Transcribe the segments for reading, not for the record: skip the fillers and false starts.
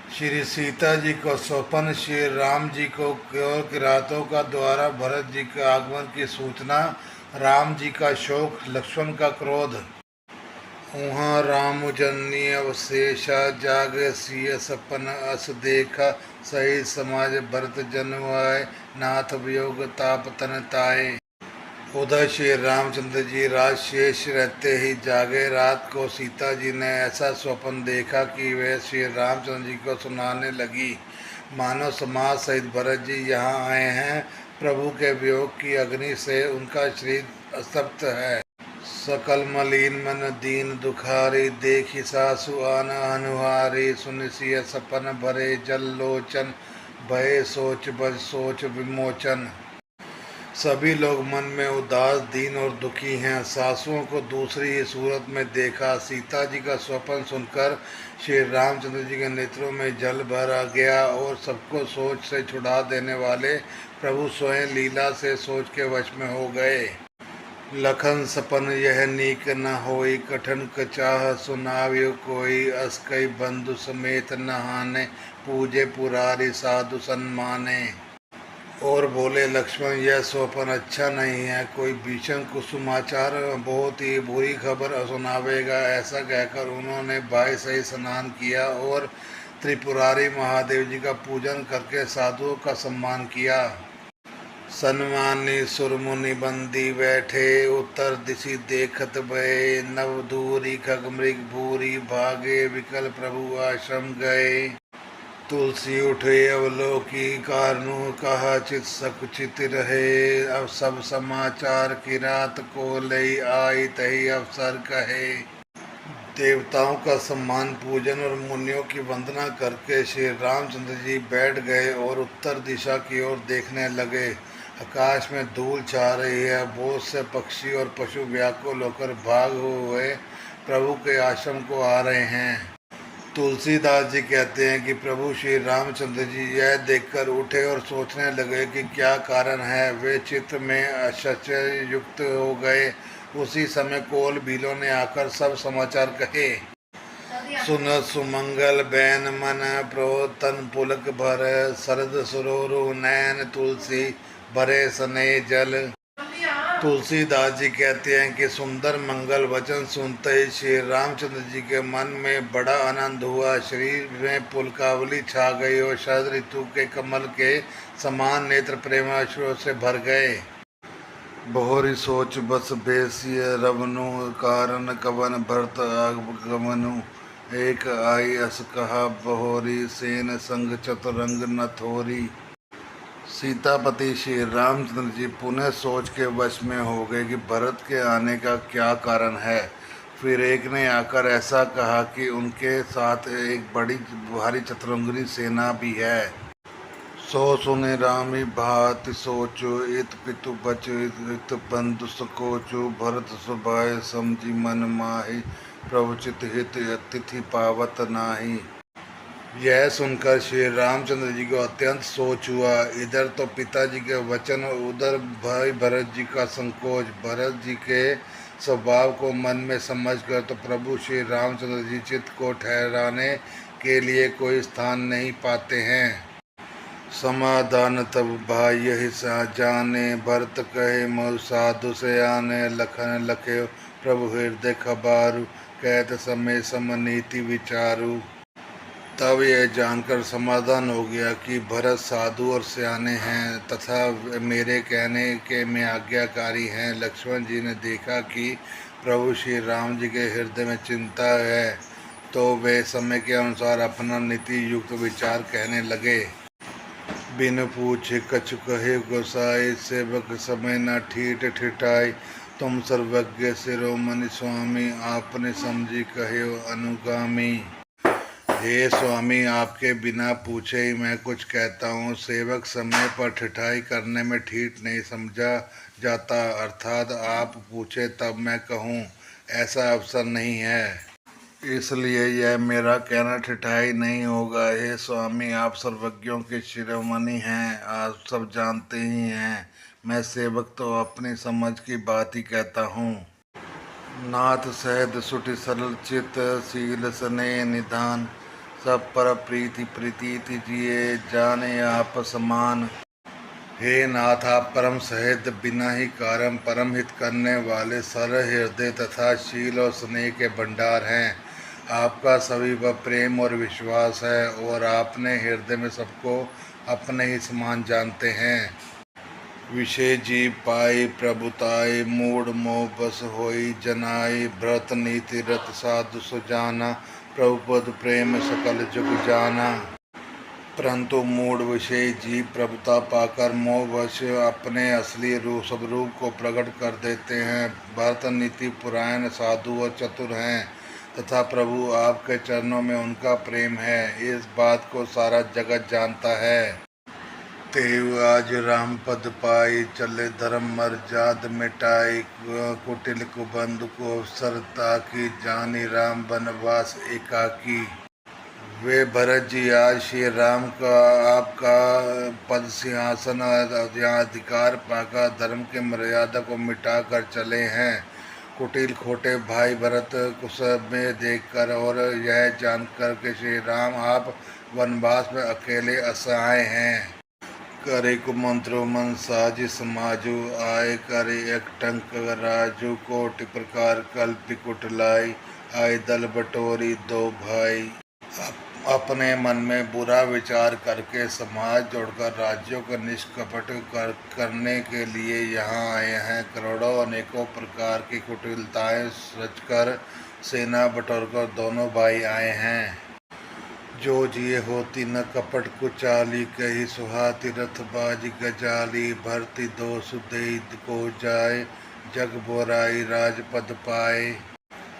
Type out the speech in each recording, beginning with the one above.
श्री सीता जी को स्वप्न, श्री राम जी को किरातों का द्वारा भरत जी के आगमन की सूचना, राम जी का शोक, लक्ष्मण का क्रोध। उहाँ राम जननी अवशेषा, जाग सिय सपन अस देखा, सही समाज भरत जनवाय, नाथ वियोग ताप तन ताए। उधर श्री रामचंद्र जी रात शेष रहते ही जागे। रात को सीता जी ने ऐसा स्वप्न देखा कि वे श्री रामचंद्र जी को सुनाने लगी, मानो समाज सहित भरत जी यहाँ आए हैं। प्रभु के वियोग की अग्नि से उनका शरीर अस्तप्त है। सकल मलिन मन दीन दुखारी, देखी सासु आन अनुहारी, सुनिसिय सपन भरे जल लोचन, भय सोच बज सोच विमोचन। सभी लोग मन में उदास, दीन और दुखी हैं। सासुओं को दूसरी ही सूरत में देखा। सीता जी का स्वप्न सुनकर श्री रामचंद्र जी के नेत्रों में जल भर आ गया और सबको सोच से छुड़ा देने वाले प्रभु स्वयं लीला से सोच के वश में हो गए। लखन सपन यह नीक न होई, कठन कचाह सुनाव्यो कोई, अस कई बंधु समेत नहाने, पूजे पुरारी साधु सन्माने। और बोले, लक्ष्मण यह स्वप्न अच्छा नहीं है, कोई भीषण कुसुमाचार बहुत ही बुरी खबर सुनावेगा। ऐसा कहकर उन्होंने भाई सही स्नान किया और त्रिपुरारी महादेव जी का पूजन करके साधुओं का सम्मान किया। सन्मानी सुरमुनि बंदी बैठे, उत्तर दिशि देखत भये, नव दूरी खग मृग भूरी, भागे विकल प्रभु आश्रम गए। तुलसी उठे अवलोकी, कारनु कहा चित सकुचित रहे, अब सब समाचार की रात को लई आई, तही अवसर कहे। देवताओं का सम्मान पूजन और मुनियों की वंदना करके श्री रामचंद्र जी बैठ गए और उत्तर दिशा की ओर देखने लगे। आकाश में धूल छा रही है, बहुत से पक्षी और पशु व्याकुल होकर भाग हुए प्रभु के आश्रम को आ रहे हैं। तुलसीदास जी कहते हैं कि प्रभु श्री रामचंद्र जी यह देखकर उठे और सोचने लगे कि क्या कारण है। वे चित्त में आश्चर्य युक्त हो गए। उसी समय कोल भीलों ने आकर सब समाचार कहे। सुन सुमंगल बैन मन, प्रो तन पुलक भर, सरद सुरोरु नैन, तुलसी भरे सने जल। तुलसीदास जी कहते हैं कि सुंदर मंगल वचन सुनते ही श्री रामचंद्र जी के मन में बड़ा आनंद हुआ। शरीर में पुलकावली छा गई और शरद ऋतु के कमल के समान नेत्र प्रेमाश्रुओं से भर गए। बहुरी सोच बस बेसिय रवनु, कारण कवन भरत आगमनु, एक आई अस कहा बहोरी, सेन संग चतुरंग न थोरी। सीतापति श्री रामचंद्र जी पुनः सोच के वश में हो गए कि भरत के आने का क्या कारण है। फिर एक ने आकर ऐसा कहा कि उनके साथ एक बड़ी भारी चतुरंगी सेना भी है। सो सुने रामी भाति सोचो, इत पितु बचो इत बंधु सकोचो, भरत सुभाय समझी मन माही, प्रवचित हित अतिथि पावत नाही। यह सुनकर श्री रामचंद्र जी को अत्यंत सोच हुआ। इधर तो पिताजी के वचन और उधर भाई भरत जी का संकोच। भरत जी के स्वभाव को मन में समझकर तो प्रभु श्री रामचंद्र जी चित्त को ठहराने के लिए कोई स्थान नहीं पाते हैं। समाधान तब भाई यही जाने, भरत कहे मोर साधु से आने, लखन लखे प्रभु हृदय खबारू, कहत समय समनीति विचारू। तब यह जानकर समाधान हो गया कि भरत साधु और सियाने हैं तथा मेरे कहने के में आज्ञाकारी हैं। लक्ष्मण जी ने देखा कि प्रभु श्री राम जी के हृदय में चिंता है, तो वे समय के अनुसार अपना नीति युक्त विचार कहने लगे। बिन पूछे कछु कहे गोसाई, सेवक समय न ठीठ ठिठाई, तुम सर्वज्ञ शिरोमणि स्वामी, आपने समझी कहे अनुगामी। हे स्वामी, आपके बिना पूछे ही मैं कुछ कहता हूँ। सेवक समय पर ठिठाई करने में ठीठ नहीं समझा जाता, अर्थात आप पूछे तब मैं कहूँ, ऐसा अवसर नहीं है। इसलिए यह मेरा कहना ठिठाई नहीं होगा। हे स्वामी, आप सर्वज्ञों के शिरोमणि हैं, आप सब जानते ही हैं। मैं सेवक तो अपनी समझ की बात ही कहता हूँ। नाथ सहद सुटि सरल चित, शील स्नेह निधान, सब पर प्रीति प्रीति जिए जाने आप समान। हे नाथ, आप परम सहृद बिना ही कारण परम हित करने वाले सरल हृदय तथा शील और स्नेह के भंडार हैं। आपका सभी पर प्रेम और विश्वास है और आपने हृदय में सबको अपने ही समान जानते हैं। विषय जीव पाई प्रभुताई मूढ़ मोह बस होई जनाई भरत नीति रत साधु सुजाना प्रभुपद प्रेम सकल जुग जाना। परंतु मूढ़ विषय जीव प्रभुता पाकर मोहवश अपने असली स्वरूप को प्रकट कर देते हैं। भरत नीति पुराण साधु और चतुर हैं तथा प्रभु आपके चरणों में उनका प्रेम है, इस बात को सारा जगत जानता है। तेव आज राम पद पाई चले धर्म मर्याद मिटाई कुटिल कुबंधु को अवसर ताकि जानी राम बनवास एकाकी। वे भरत जी आज श्री राम का आपका पद सिंहासन अधिकार पाकर धर्म की मर्यादा को मिटा कर चले हैं। कुटिल खोटे भाई भरत कुश में देखकर और यह जानकर कि श्री राम आप वनवास में अकेले असहाय हैं। करे कुमंत्रो मन साज समाजु आए करे एक टंक राजू कोटि प्रकार कल्पि कुटलाई आए दल बटोरी दो भाई। अपने मन में बुरा विचार करके समाज जोड़कर राज्यों को निष्कपट करने के लिए यहाँ आए हैं। करोड़ों अनेकों प्रकार की कुटिलताएं रचकर सेना बटोरकर दोनों भाई आए हैं। जो जिए होती न कपट कुचाली कही सुहाती रथबाज गजाली भरती दो सुदेई को जाए जग बोराई राजपद पाए।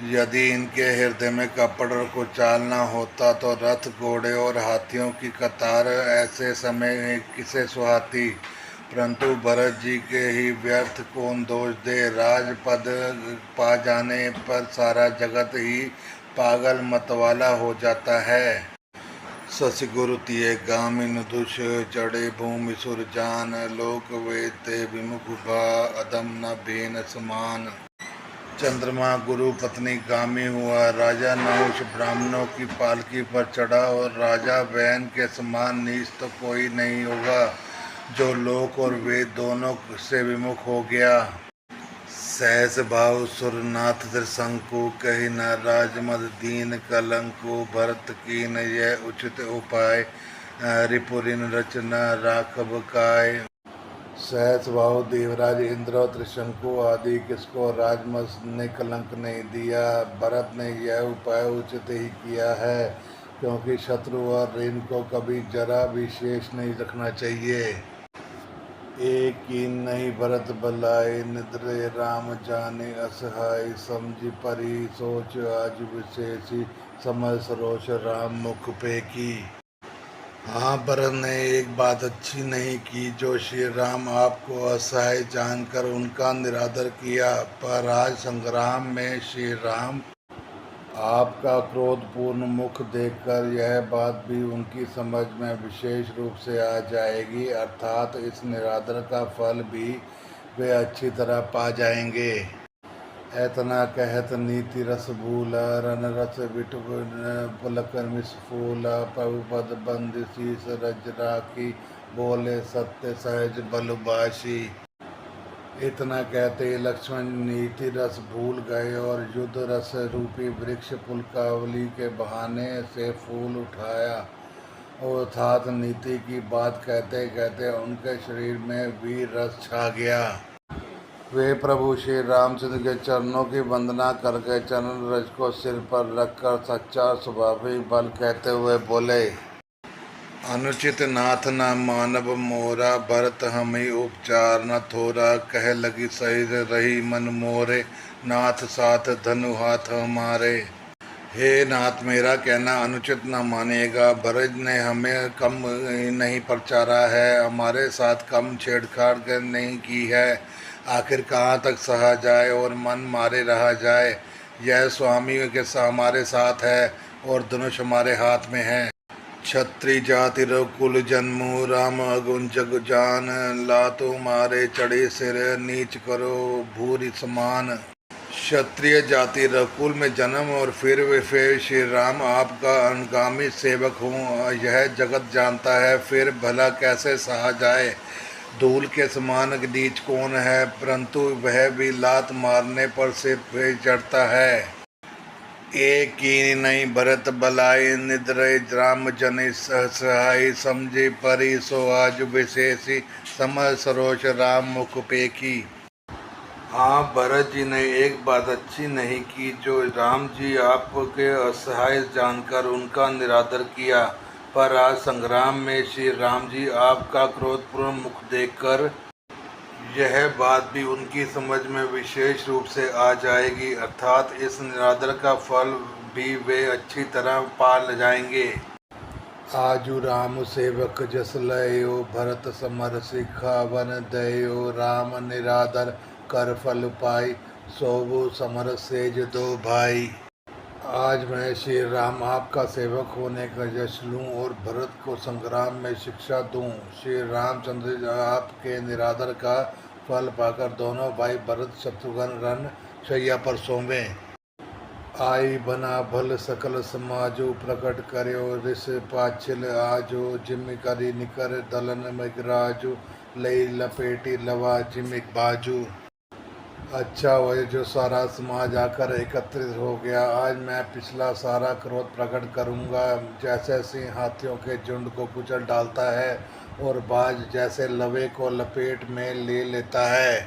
यदि इनके हृदय में कपट और कुचाल न होता तो रथ घोड़े और हाथियों की कतार ऐसे समय किसे सुहाती। परंतु भरत जी के ही व्यर्थ कौन दोष दे। राजपद पा जाने पर सारा जगत ही पागल मतवाला हो जाता है। शशि गुरु तिये गामिन दुष जड़े भूमि सुर जान लोक वेते विमुख भा अदम न भेन समान। चंद्रमा गुरु पत्नी गामी हुआ राजा नहुष ब्राह्मणों की पालकी पर चढ़ा और राजा बहन के समान नीच तो कोई नहीं होगा जो लोक और वेद दोनों से विमुख हो गया। सहस भाव सुरनाथ त्रिशंकु कही न राजमद दीन कलंकु भरत कीन यह उचित उपाय रिपुरिन रचना राखब काय। सहस भाव देवराज इंद्र और त्रिशंकु आदि किसको राजमस ने कलंक नहीं दिया। भरत ने यह उपाय उचित ही किया है क्योंकि शत्रु और ऋण को कभी जरा भी शेष नहीं रखना चाहिए। एक ही नहीं भरत बलाए निद्रे राम जाने असहाय समझी परी सोच आज विशेषी समझ सरोष राम मुख पे की। हाँ, भरत ने एक बात अच्छी नहीं की जो श्री राम आपको असहाय जानकर उनका निरादर किया। पर आज संग्राम में श्री राम आपका क्रोधपूर्ण मुख देखकर यह बात भी उनकी समझ में विशेष रूप से आ जाएगी, अर्थात इस निरादर का फल भी वे अच्छी तरह पा जाएंगे। एतना कहत नीति रस भूला रन रस बिट पुलक मिसफूला प्रभुपद बंद शीस रज राखी बोले सत्य सहज बलुबाशी। इतना कहते लक्ष्मण नीति रस भूल गए और युद्ध रस रूपी वृक्ष पुलकावली के बहाने से फूल उठाया। अर्थात नीति की बात कहते कहते उनके शरीर में वीर रस छा गया। वे प्रभु श्री रामचंद्र के चरणों की वंदना करके चरण रज को सिर पर रखकर सच्चा स्वाभाविक बल कहते हुए बोले। अनुचित नाथ न मानव मोरा भरत हमें उपचार न थोरा कह लगी सही रही मन मोरे नाथ साथ धनु हाथ हमारे। हे नाथ, मेरा कहना अनुचित न मानेगा। भरत ने हमें कम नहीं प्रचारा है, हमारे साथ कम छेड़छाड़ नहीं की है। आखिर कहाँ तक सहा जाए और मन मारे रहा जाए। यह स्वामी के हमारे साथ है और धनुष हमारे हाथ में है। क्षत्रिय जाति कुल जन्मु राम अगुन जग जान ला तुम्हारे चढ़े सिर नीच करो भूरि समान। क्षत्रिय जाति रघुकुल में जन्म और फिर श्री राम आपका अनुगामी सेवक हूँ, यह जगत जानता है। फिर भला कैसे सहा जाए। धूल के समान नीच कौन है, परंतु वह भी लात मारने पर सिर पे चढ़ता है। एक की नहीं भरत बलाई, निद्रय राम जनि सहाय, समझे परी सो आज विशेषी, समझ सरोष राम मुख पेखी। हाँ, भरत जी ने एक बात अच्छी नहीं की, जो राम जी आपके असहाय जानकर उनका निरादर किया। पर आज संग्राम में श्री राम जी आपका क्रोधपूर्ण मुख देखकर यह बात भी उनकी समझ में विशेष रूप से आ जाएगी, अर्थात इस निरादर का फल भी वे अच्छी तरह पा जाएंगे। आजू राम सेवक जस लयो, भरत समर सिखावन दयो, राम निरादर कर फल पाई, सोबो समर सेज दो भाई। आज मैं श्री राम आपका सेवक होने का यश लूँ और भरत को संग्राम में शिक्षा दूँ। श्री रामचंद्र आपके निरादर का फल पाकर दोनों भाई भरत शत्रुघ्न रण शैया पर सोवें। आई बना भल सकल समाजो, प्रकट करो ऋष पाछिल आजो, जिम करी निकर दलन मगराजो, लई लपेटी लवा जिमिक बाजू। अच्छा हुआ जो सारा समाज आकर एकत्रित हो गया। आज मैं पिछला सारा क्रोध प्रकट करूंगा। जैसे सिंह हाथियों के झुंड को कुचल डालता है और बाज जैसे लवे को लपेट में ले लेता है,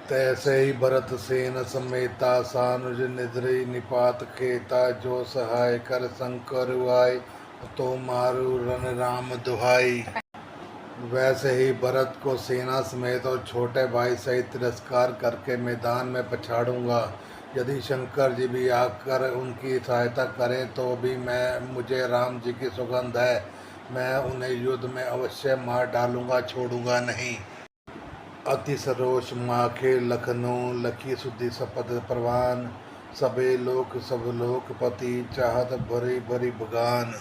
तैसे ही भरत सेन समेता, सानुज निद्रि निपात खेता, जो सहाय कर शंकर आय, तो मारू रण राम दुहाई। वैसे ही भरत को सेना समेत और छोटे भाई सहित तिरस्कार करके मैदान में पछाड़ूंगा। यदि शंकर जी भी आकर उनकी सहायता करें तो भी मुझे राम जी की सुगंध है, मैं उन्हें युद्ध में अवश्य मार डालूंगा, छोड़ूंगा नहीं। अति सरोष माखे लखनऊ, लखी सुधि शपथ प्रवान, सबे लोक सब लोकपति, चाहत भरी भरी बगान।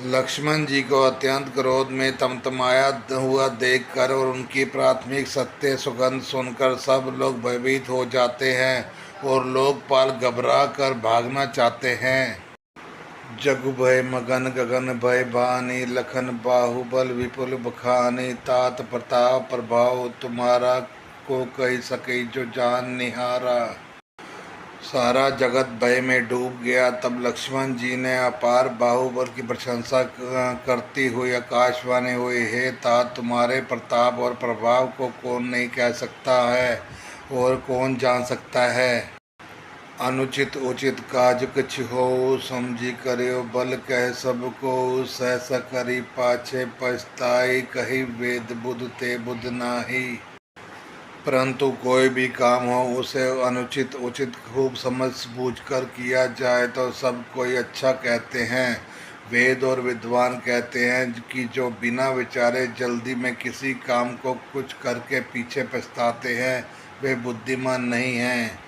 लक्ष्मण जी को अत्यंत क्रोध में तमतमाया हुआ देखकर और उनकी प्राथमिक सत्य सुगंध सुनकर सब लोग भयभीत हो जाते हैं और लोकपाल घबरा कर भागना चाहते हैं। जगु भय मगन गगन भय बानी, लखन बाहुबल विपुल बखानी, तात प्रताप प्रभाव तुम्हारा, को कह सके जो जान निहारा। सारा जगत भय में डूब गया। तब लक्ष्मण जी ने अपार बाहुबल की प्रशंसा करती हुई आकाशवाणी हुई, हे तात, तुम्हारे प्रताप और प्रभाव को कौन नहीं कह सकता है और कौन जान सकता है। अनुचित उचित काज कछ हो, समझी करियो बल कह सबको, सहस करी पाछे पछताई, कही वेद बुध ते बुध नाही। परंतु कोई भी काम हो उसे अनुचित उचित खूब समझ बूझ कर किया जाए तो सब कोई अच्छा कहते हैं। वेद और विद्वान कहते हैं कि जो बिना विचारे जल्दी में किसी काम को कुछ करके पीछे पछताते हैं वे बुद्धिमान नहीं हैं।